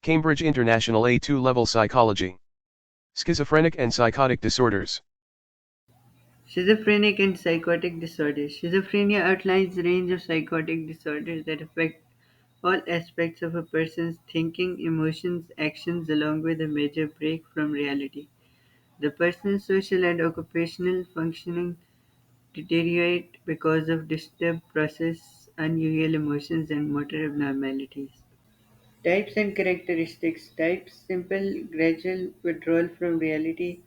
Cambridge International A2 Level Psychology. Schizophrenic and Psychotic Disorders. Schizophrenic and Psychotic Disorders. Schizophrenia outlines a range of psychotic disorders that affect all aspects of a person's thinking, emotions, actions, along with a major break from reality. The person's social and occupational functioning deteriorate because of disturbed process, unusual emotions, and motor abnormalities. Types and characteristics. Types simple, gradual withdrawal from reality.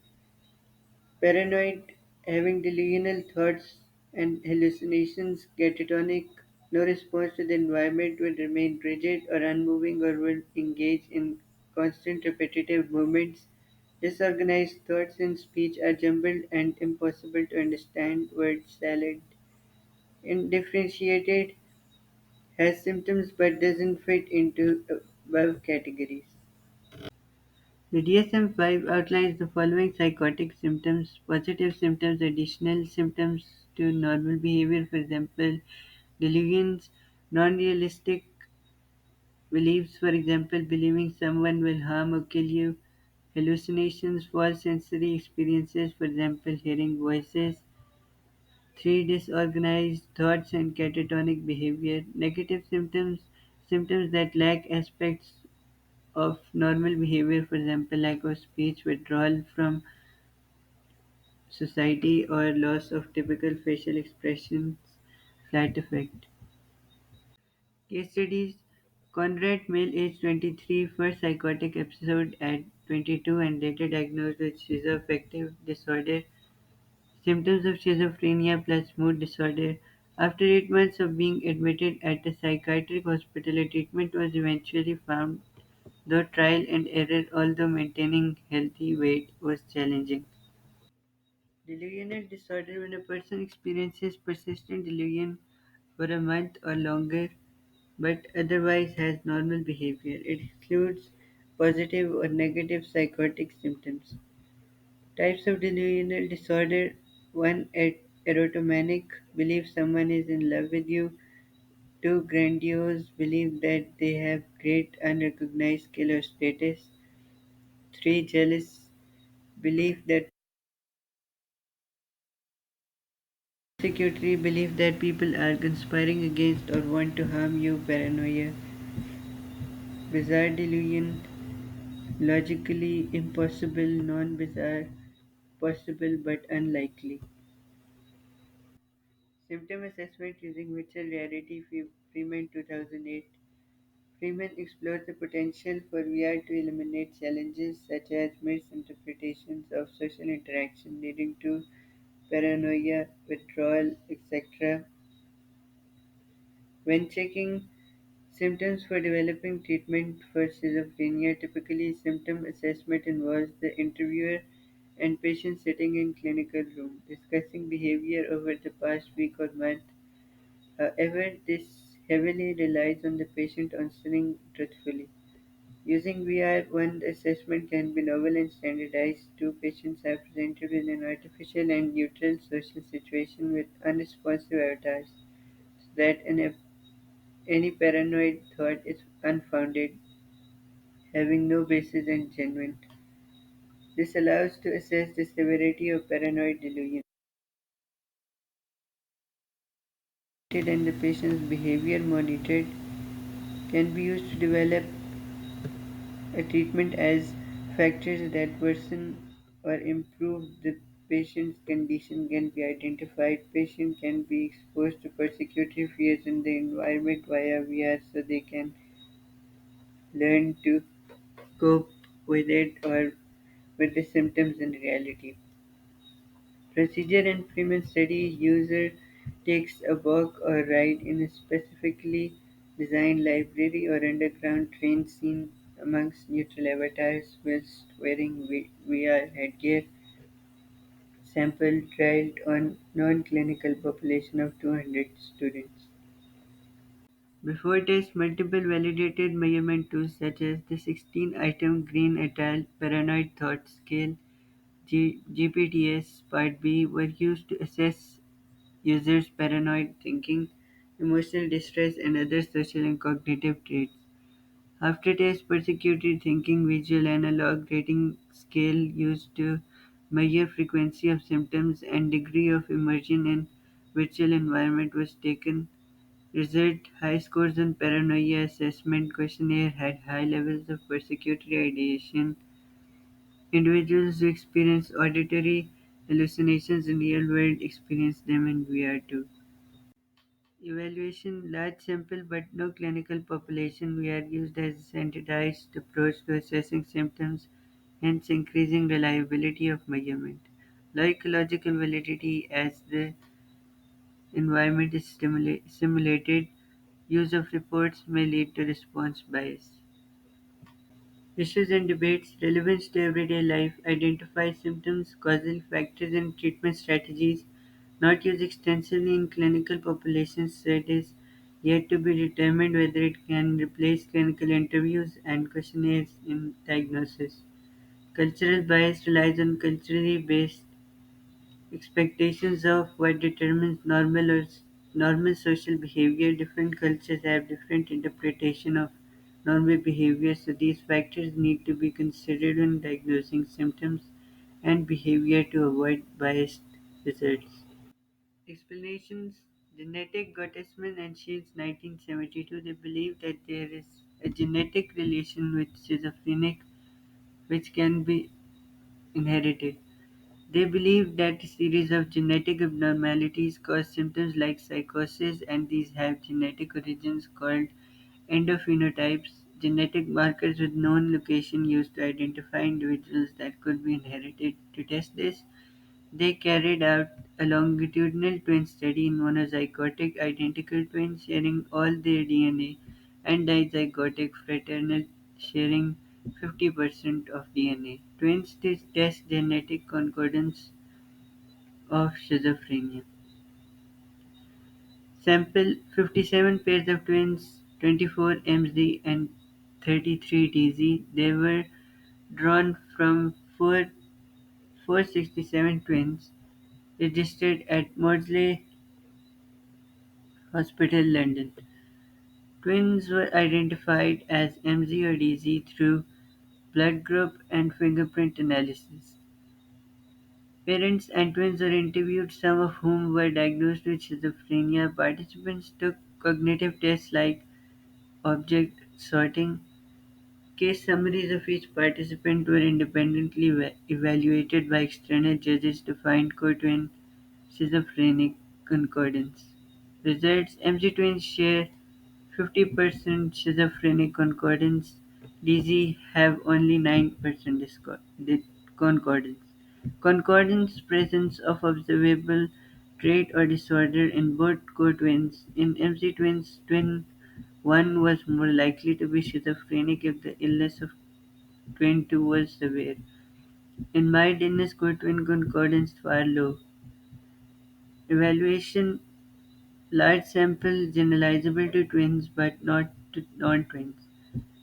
Paranoid, having delusional thoughts and hallucinations. Catatonic, no response to the environment, would remain rigid or unmoving or would engage in constant repetitive movements. Disorganized thoughts and speech are jumbled and impossible to understand. Word salad. Undifferentiated, has symptoms but doesn't fit into above categories. The DSM-5 outlines the following psychotic symptoms: positive symptoms, additional symptoms to normal behavior, for example, delusions, non-realistic beliefs, for example, believing someone will harm or kill you, hallucinations, false sensory experiences, for example, hearing voices, 3. Disorganized thoughts and catatonic behavior, negative symptoms, symptoms that lack aspects of normal behavior, for example, lack of speech, withdrawal from society, or loss of typical facial expressions, flat effect. Case studies: Conrad, male, age 23, first psychotic episode at 22 and later diagnosed with schizoaffective disorder. Symptoms of schizophrenia plus mood disorder. After 8 months of being admitted at a psychiatric hospital, a treatment was eventually found, though trial and error, although maintaining healthy weight was challenging. Delusional disorder: when a person experiences persistent delusion for a month or longer but otherwise has normal behavior. It includes positive or negative psychotic symptoms. Types of delusional disorder: 1. Erotomanic, believe someone is in love with you. 2. Grandiose, believe that they have great unrecognized skill or status. 3. Jealous, belief that persecutory, belief that people are conspiring against or want to harm you. Paranoia. Bizarre delusion, logically impossible, non-bizarre, possible but unlikely. Symptom assessment using virtual reality. Freeman 2008. Freeman explores the potential for VR to eliminate challenges such as misinterpretations of social interaction leading to paranoia, withdrawal, etc. When checking symptoms for developing treatment for schizophrenia, typically symptom assessment involves the interviewer and patient sitting in clinical room, discussing behavior over the past week or month. However, this heavily relies on the patient answering truthfully. Using VR, one, the assessment can be novel and standardized. Two, patients are presented with an artificial and neutral social situation with unresponsive avatars, so that any paranoid thought is unfounded, having no basis and genuine. This allows to assess the severity of paranoid delusion and the patient's behavior monitored can be used to develop a treatment as factors that worsen or improve the patient's condition can be identified. Patient can be exposed to persecutory fears in the environment via VR so they can learn to cope with it or with the symptoms in reality. Procedure and Freeman study: user takes a walk or ride in a specifically designed library or underground train scene amongst neutral avatars whilst wearing VR headgear. Sample trialed on non-clinical population of 200 students. Before test, multiple validated measurement tools such as the 16-item Green et al. Paranoid Thought Scale (GPTS) Part B were used to assess users' paranoid thinking, emotional distress, and other social and cognitive traits. Aftertaste persecuted thinking visual analog rating scale used to measure frequency of symptoms and degree of immersion in virtual environment was taken. Result high scores on paranoia assessment questionnaire had high levels of persecutory ideation. Individuals who experience auditory hallucinations in real world experience them in VR too. Evaluation large sample but no clinical population we are used as a standardized approach to assessing symptoms, hence increasing reliability of measurement. Low ecological validity as the environment is simulated, use of reports may lead to response bias. Issues and debates, relevance to everyday life, identify symptoms, causal factors and treatment strategies, not used extensively in clinical populations, so it is yet to be determined whether it can replace clinical interviews and questionnaires in diagnosis. Cultural bias relies on culturally based expectations of what determines normal social behavior. Different cultures have different interpretation of normal behavior, so these factors need to be considered when diagnosing symptoms and behavior to avoid biased results. Explanations: Genetic Gottesman and Shields 1972 they believe that there is a genetic relation with schizophrenic which can be inherited. They believe that a series of genetic abnormalities cause symptoms like psychosis, and these have genetic origins called endophenotypes, genetic markers with known location used to identify individuals that could be inherited. To test this, they carried out a longitudinal twin study in monozygotic identical twins sharing all their DNA and dizygotic fraternal sharing 50% of DNA. Twins to test genetic concordance of schizophrenia. Sample 57 pairs of twins, 24 MZ and 33 DZ. They were drawn from 467 twins registered at Maudsley Hospital, London. Twins were identified as MZ or DZ through blood group and fingerprint analysis. Parents and twins were interviewed, some of whom were diagnosed with schizophrenia. Participants took cognitive tests like object sorting. Case summaries of each participant were independently evaluated by external judges to find co-twin schizophrenic concordance. Results: MG twins share 50% schizophrenic concordance. DZ have only 9% concordance. Concordance presence of observable trait or disorder in both co-twins. In MC twins, twin 1 was more likely to be schizophrenic if the illness of twin 2 was severe. In mild illness, co-twin concordance far low. Evaluation: large sample generalizable to twins but not to non-twins.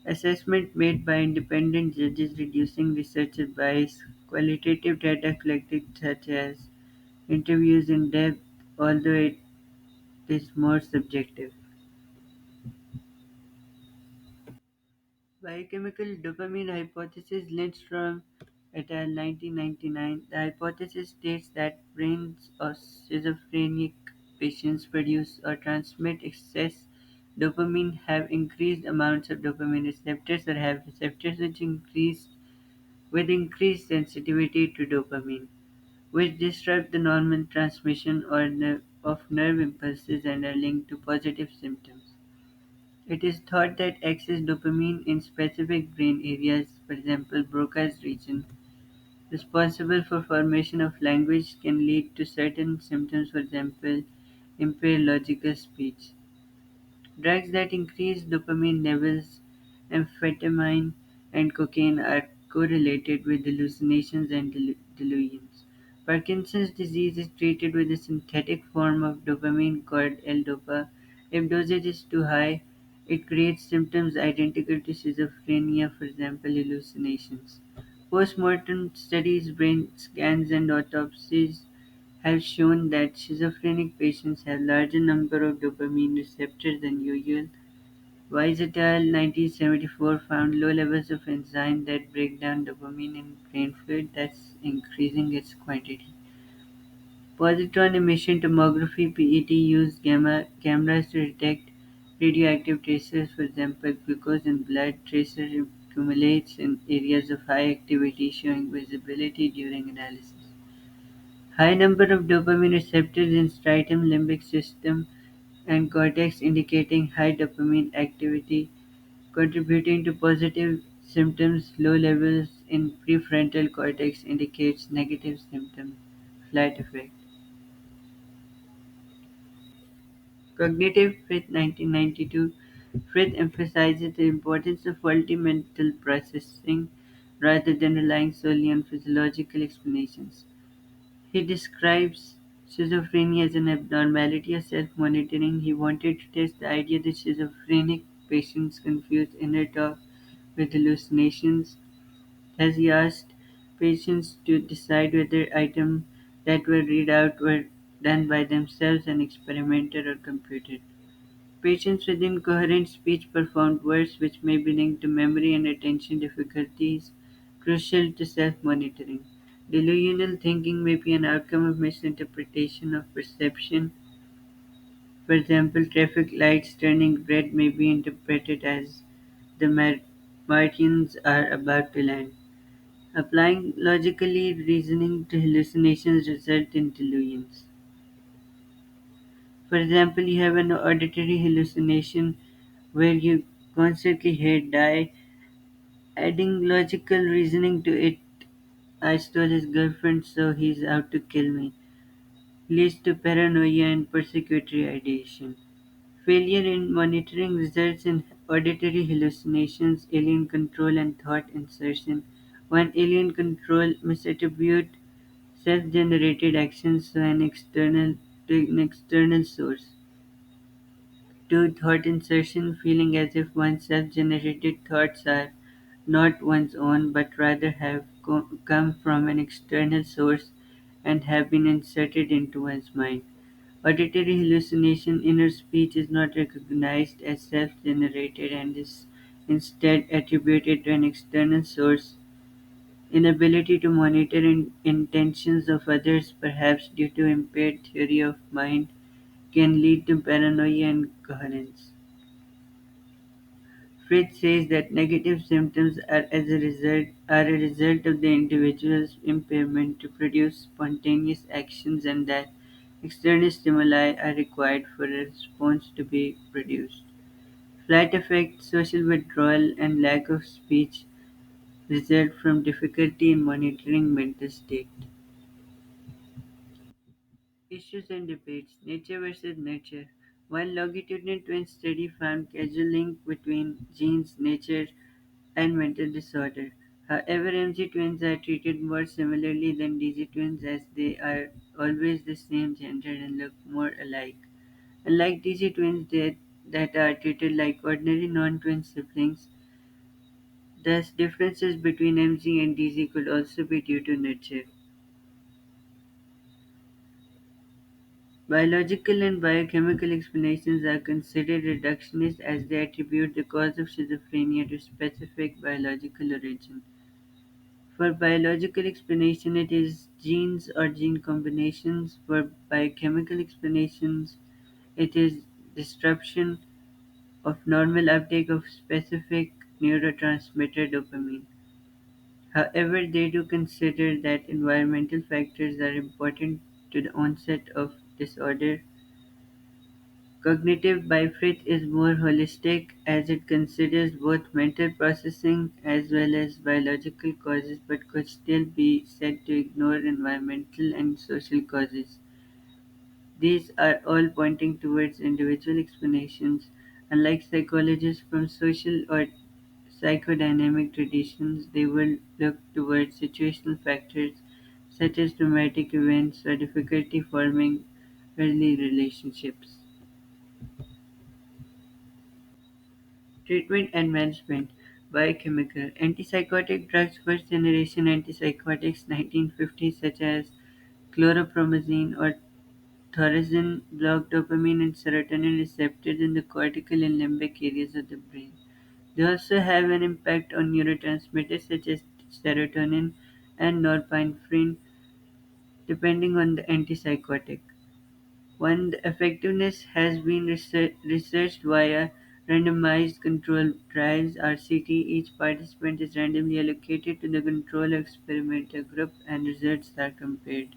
Assessment made by independent judges reducing researcher bias. Qualitative data collected such as interviews in depth, although it is more subjective. Biochemical dopamine hypothesis, Lindstrom et al. 1999. The hypothesis states that brains of schizophrenic patients produce or transmit excess dopamine, have increased amounts of dopamine receptors, or have receptors which increase with increased sensitivity to dopamine, which disrupt the normal transmission of nerve impulses and are linked to positive symptoms. It is thought that excess dopamine in specific brain areas, for example Broca's region, responsible for formation of language, can lead to certain symptoms, for example impaired logical speech. Drugs that increase dopamine levels, amphetamine and cocaine, are correlated with hallucinations and delusions. Parkinson's disease is treated with a synthetic form of dopamine called L-Dopa. If dosage is too high, it creates symptoms identical to schizophrenia, for example hallucinations. Post-mortem studies, brain scans and autopsies have shown that schizophrenic patients have larger number of dopamine receptors than usual, Weiss et al. 1974 found low levels of enzyme that break down dopamine in brain fluid, thus increasing its quantity. Positron emission tomography (PET) used gamma cameras to detect radioactive traces. For example, glucose in blood tracer accumulates in areas of high activity, showing visibility during analysis. High number of dopamine receptors in striatum limbic system and cortex indicating high dopamine activity, contributing to positive symptoms. Low levels in prefrontal cortex indicates negative symptoms. Flight effect. Cognitive Frith 1992. Frith emphasizes the importance of multi-mental processing rather than relying solely on physiological explanations. He describes schizophrenia as an abnormality of self-monitoring. He wanted to test the idea that schizophrenic patients confuse inner talk with hallucinations, as he asked patients to decide whether items that were read out were done by themselves, an experimenter, or computed. Patients with incoherent speech performed worse, which may be linked to memory and attention difficulties, crucial to self-monitoring. Delusional thinking may be an outcome of misinterpretation of perception. For example, traffic lights turning red may be interpreted as the Martians are about to land. Applying logically reasoning to hallucinations result in delusions. For example, you have an auditory hallucination where you constantly hear die. Adding logical reasoning to it, I stole his girlfriend so he's out to kill me, leads to paranoia and persecutory ideation. Failure in monitoring results in auditory hallucinations, alien control, and thought insertion. One, alien control misattribute self-generated actions to an external source. Two, thought insertion, feeling as if one's self-generated thoughts are not one's own, but rather have come from an external source and have been inserted into one's mind. Auditory hallucination, inner speech is not recognized as self-generated and is instead attributed to an external source. Inability to monitor intentions of others, perhaps due to impaired theory of mind, can lead to paranoia and coherence. Fritz says that negative symptoms are a result of the individual's impairment to produce spontaneous actions and that external stimuli are required for a response to be produced. Flight effect, social withdrawal, and lack of speech result from difficulty in monitoring mental state. Issues and debates: nature versus nurture. One longitudinal twin study found causal link between genes, nature, and mental disorder. However, MG twins are treated more similarly than DG twins as they are always the same gender and look more alike. Unlike DG twins that are treated like ordinary non-twin siblings, thus differences between MG and DG could also be due to nurture. Biological and biochemical explanations are considered reductionist as they attribute the cause of schizophrenia to specific biological origin. For biological explanation, it is genes or gene combinations. For biochemical explanations, it is disruption of normal uptake of specific neurotransmitter dopamine. However, they do consider that environmental factors are important to the onset of disorder. Cognitive Bifrit is more holistic as it considers both mental processing as well as biological causes but could still be said to ignore environmental and social causes. These are all pointing towards individual explanations. Unlike psychologists from social or psychodynamic traditions, they will look towards situational factors such as traumatic events or difficulty forming early relationships. Treatment and management: biochemical. Antipsychotic drugs: first generation antipsychotics 1950s such as chlorpromazine or Thorazine block dopamine and serotonin receptors in the cortical and limbic areas of the brain. They also have an impact on neurotransmitters such as serotonin and norepinephrine, depending on the antipsychotic. One, the effectiveness has been researched via randomized controlled trials (RCT). Each participant is randomly allocated to the control experimental group and results are compared.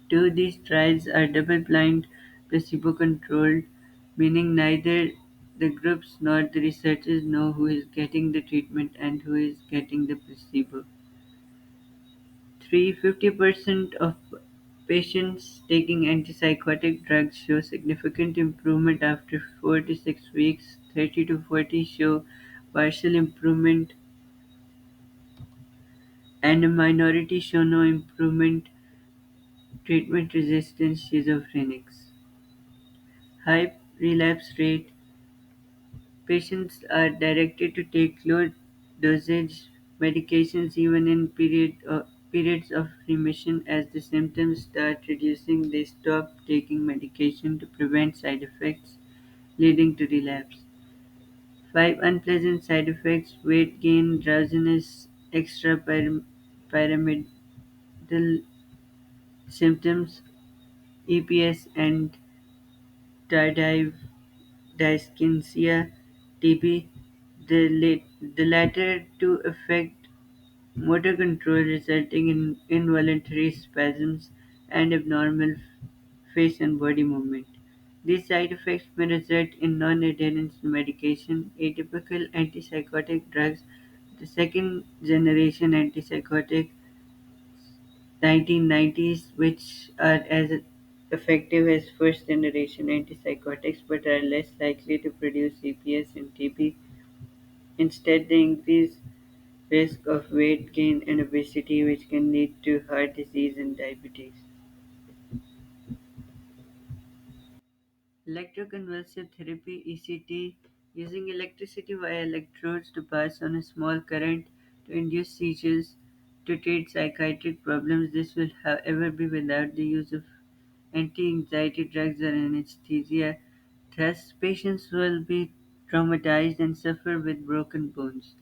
Two, these trials are double-blind, placebo-controlled, meaning neither the groups nor the researchers know who is getting the treatment and who is getting the placebo. 3, 50% of patients taking antipsychotic drugs show significant improvement after 4 to 6 weeks. 30 to 40 show partial improvement, and a minority show no improvement. Treatment-resistant schizophrenics. High relapse rate. Patients are directed to take low dosage medications even in periods of remission. As the symptoms start reducing, they stop taking medication to prevent side effects leading to relapse. 5, unpleasant side effects: weight gain, drowsiness, extrapyramidal symptoms, EPS, and tardive dyskinesia (TB). The latter two affect motor control, resulting in involuntary spasms and abnormal face and body movement. These side effects may result in non-adherence to medication. Atypical antipsychotic drugs. The second generation antipsychotic 1990s, which are as effective as first generation antipsychotics but are less likely to produce CPS and TB. Instead, they increase risk of weight gain and obesity, which can lead to heart disease and diabetes. Electroconvulsive therapy (ECT) using electricity via electrodes to pass on a small current to induce seizures to treat psychiatric problems. This will, however, be without the use of anti-anxiety drugs or anesthesia. Thus, patients will be traumatized and suffer with broken bones.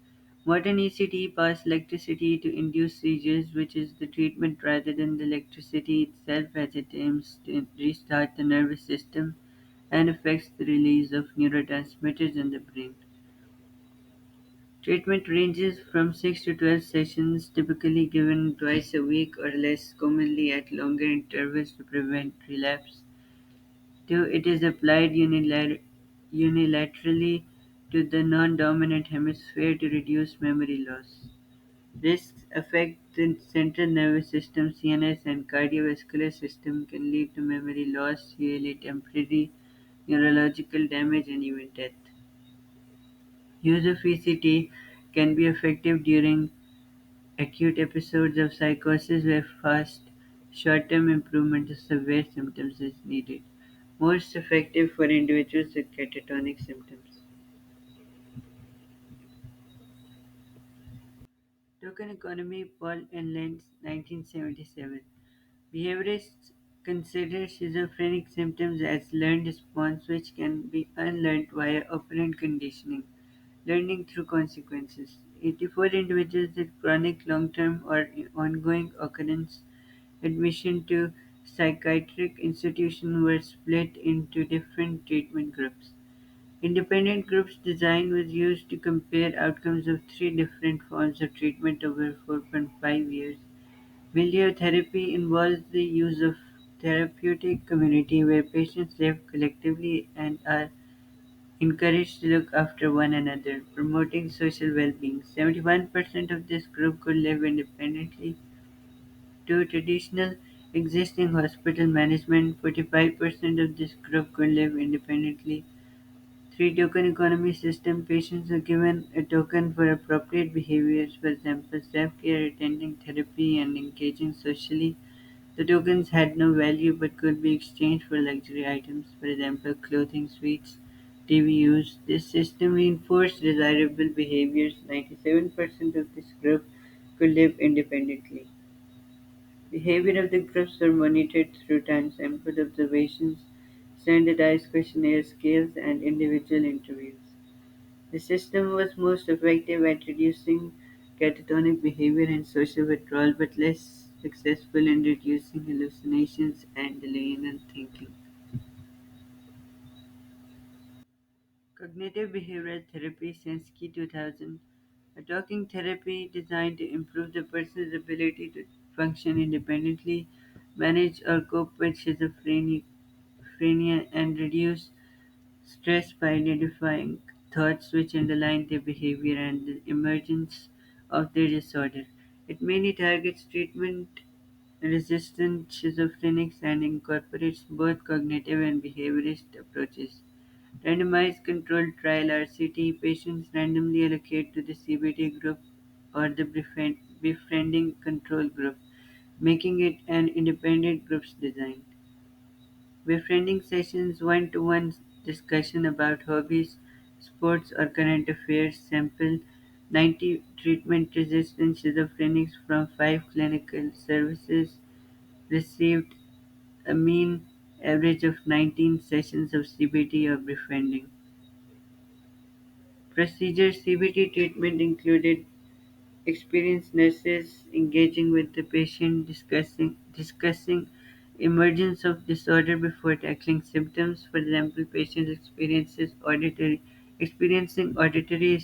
Modern ECT passes electricity to induce seizures, which is the treatment rather than the electricity itself, as it aims to restart the nervous system and affects the release of neurotransmitters in the brain. Treatment ranges from 6 to 12 sessions, typically given twice a week or less commonly at longer intervals to prevent relapse. 2, it is applied unilaterally to the non-dominant hemisphere to reduce memory loss. Risks affect the central nervous system, CNS, and cardiovascular system, can lead to memory loss, usually temporary neurological damage, and even death. Use of ECT can be effective during acute episodes of psychosis where fast, short-term improvement of severe symptoms is needed. Most effective for individuals with catatonic symptoms. Token economy, Paul and Lenz, 1977. Behaviorists consider schizophrenic symptoms as learned response which can be unlearned via operant conditioning, learning through consequences. 84 individuals with chronic long-term or ongoing occurrence admission to psychiatric institution were split into different treatment groups. Independent groups design was used to compare outcomes of three different forms of treatment over 4.5 years. Milieu therapy involves the use of therapeutic community where patients live collectively and are encouraged to look after one another, promoting social well-being. 71% of this group could live independently. 2, traditional existing hospital management. 45% of this group could live independently. 3, token economy system. Patients are given a token for appropriate behaviors, for example, self-care, attending therapy, and engaging socially. The tokens had no value but could be exchanged for luxury items, for example, clothing, sweets, TV use. This system reinforced desirable behaviors. 97% of this group could live independently. Behavior of the groups were monitored through time-sampled observations, standardized questionnaire scales, and individual interviews. The system was most effective at reducing catatonic behavior and social withdrawal, but less successful in reducing hallucinations and delusional thinking. Cognitive behavioral therapy since Key 2000, a talking therapy designed to improve the person's ability to function independently, manage or cope with schizophrenia, and reduce stress by identifying thoughts which underlie their behavior and the emergence of their disorder. It mainly targets treatment-resistant schizophrenics and incorporates both cognitive and behaviorist approaches. Randomized controlled trial (RCT) patients randomly allocate to the CBT group or the befriending control group, making it an independent groups design. Befriending sessions, one-to-one discussion about hobbies, sports or current affairs. Sample 90 treatment-resistant schizophrenics from 5 clinical services received a mean average of 19 sessions of CBT or befriending. Procedure CBT treatment included experienced nurses engaging with the patient, discussing emergence of disorder before tackling symptoms. For example, patient experiencing auditory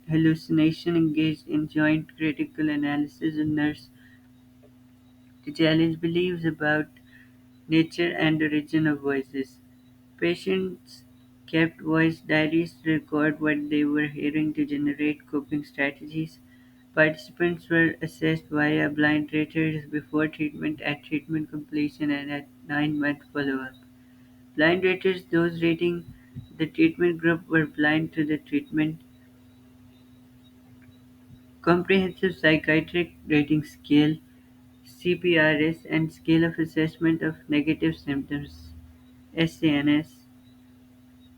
hallucination engaged in joint critical analysis and nurse to challenge beliefs about nature and origin of voices. Patients kept voice diaries to record what they were hearing to generate coping strategies. Participants were assessed via blind raters before treatment, at treatment completion, and at 9-month follow-up. Blind raters, those rating the treatment group, were blind to the treatment. Comprehensive Psychiatric Rating Scale (CPRS) and Scale of Assessment of Negative Symptoms (SANS)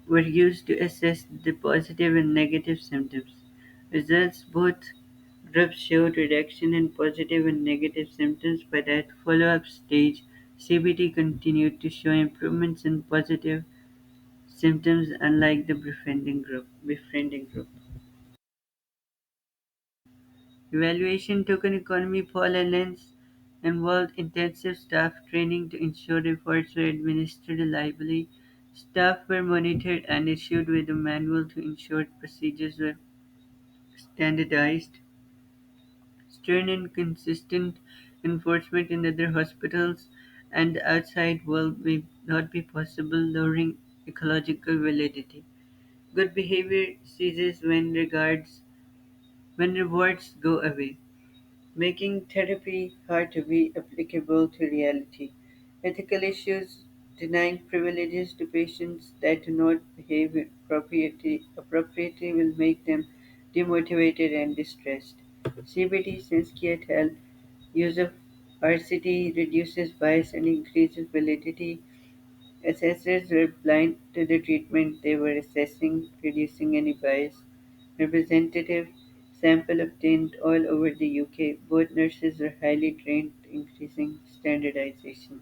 were used to assess the positive and negative symptoms. Results: both groups showed reduction in positive and negative symptoms, but at follow-up stage, CBT continued to show improvements in positive symptoms, unlike the befriending group. Evaluation token economy Paul and Lens involved intensive staff training to ensure reports were administered reliably. Staff were monitored and issued with a manual to ensure procedures were standardized. Stern and consistent enforcement in other hospitals and the outside world may not be possible, lowering ecological validity. Good behavior ceases when rewards go away, making therapy hard to be applicable to reality. Ethical issues: denying privileges to patients that do not behave appropriately will make them demotivated and distressed. CBT Sinsky et al. Use of RCT reduces bias and increases validity. Assessors were blind to the treatment they were assessing, reducing any bias. Representative sample obtained all over the UK. Both nurses were highly trained, increasing standardization.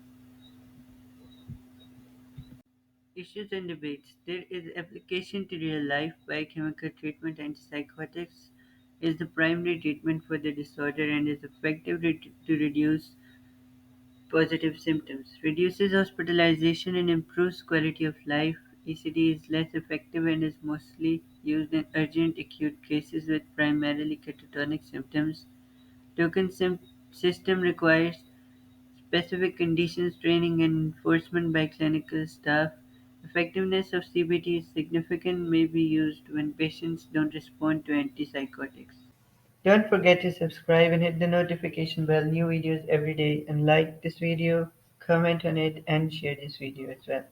Issues and debates: there is application to real life. Biochemical treatment. Antipsychotics is the primary treatment for the disorder and is effective to reduce positive symptoms, reduces hospitalization and improves quality of life. ECD is less effective and is mostly used in urgent acute cases with primarily catatonic symptoms. Token system requires specific conditions, training, and enforcement by clinical staff. Effectiveness of CBT is significant, may be used when patients don't respond to antipsychotics. Don't forget to subscribe and hit the notification bell, new videos every day, and like this video, comment on it, and share this video as well.